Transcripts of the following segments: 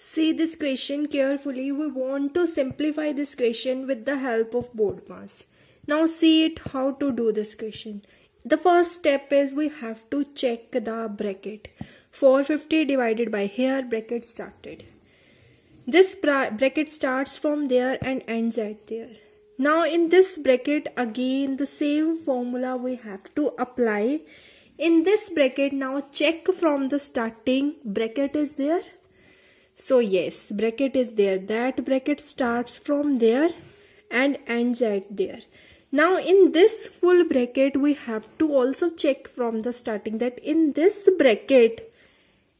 See this question carefully. We want to simplify this question with the help of BODMAS. Now see it how to do this question. The first step is we have to check the bracket. 450 divided by here, bracket started. This bracket starts from there and ends at there. Now in this bracket again the same formula we have to apply. In this bracket now check from the starting, bracket is there. So yes, bracket is there. That bracket starts from there and ends at there. Now in this full bracket we have to also check from the starting that in this bracket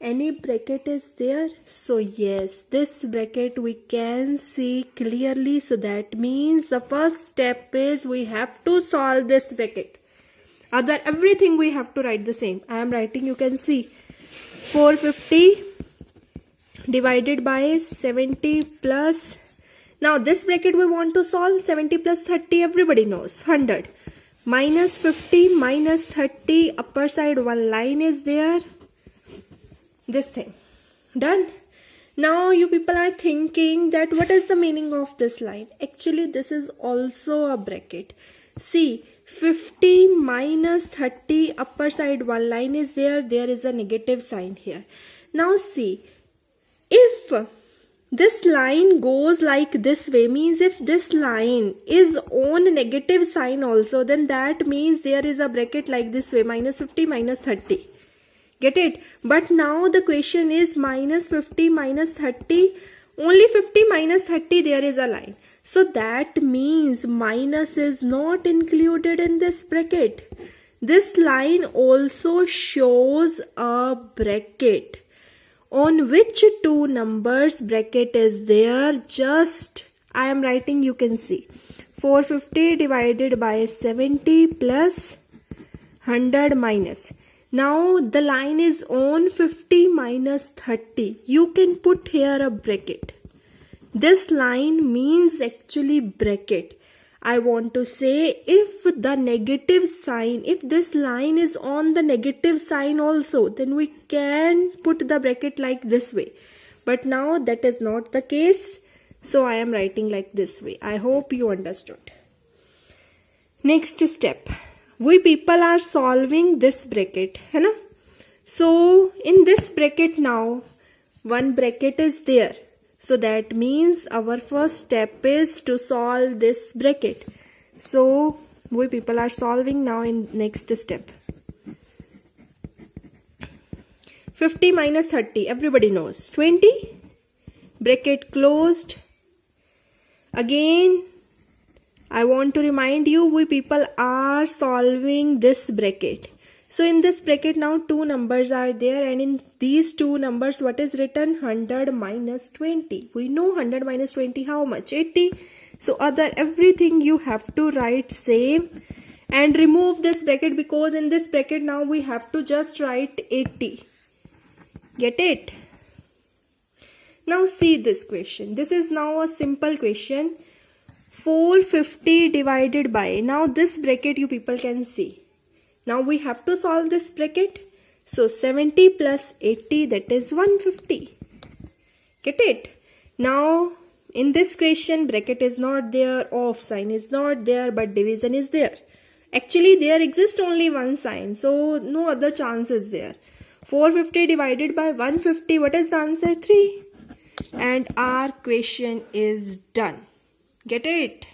any bracket is there. So yes, this bracket we can see clearly. So that means the first step is we have to solve this bracket. Everything we have to write the same. I am writing, you can see 450 divided by 70 plus, now this bracket we want to solve. 70 plus 30 everybody knows, 100, minus 50 minus 30, upper side one line is there, this thing done. Now you people are thinking that what is the meaning of this line? Actually this is also a bracket. See, 50 minus 30, upper side one line is there, there is a negative sign here. Now see, if this line goes like this way, means if this line is on negative sign also, then that means there is a bracket like this way, minus 50 minus 30. Get it? But now the question is minus 50 minus 30, only 50 minus 30 there is a line. So that means minus is not included in this bracket. This line also shows a bracket. On which two numbers bracket is there? Just I am writing, you can see 450 divided by 70 plus 100 minus. Now the line is on 50 minus 30. You can put here a bracket. This line means actually bracket. I want to say if the negative sign, if this line is on the negative sign also, then we can put the bracket like this way. But now that is not the case. So I am writing like this way. I hope you understood. Next step. We people are solving this bracket. Hai na? So in this bracket now, one bracket is there. So that means our first step is to solve this bracket. So we people are solving now in next step. 50 minus 30, everybody knows, 20, bracket closed. Again, I want to remind you, we people are solving this bracket. So in this bracket now two numbers are there, and in these two numbers what is written? 100 minus 20. We know 100 minus 20 how much? 80. So everything you have to write same and remove this bracket, because in this bracket now we have to just write 80. Get it? Now see this question. This is now a simple question. 450 divided by, now this bracket you people can see. Now we have to solve this bracket. So 70 plus 80, that is 150. Get it? Now in this question bracket is not there, off sign is not there, but division is there. Actually there exists only one sign, so no other chance is there. 450 divided by 150, what is the answer? 3. And our question is done. Get it?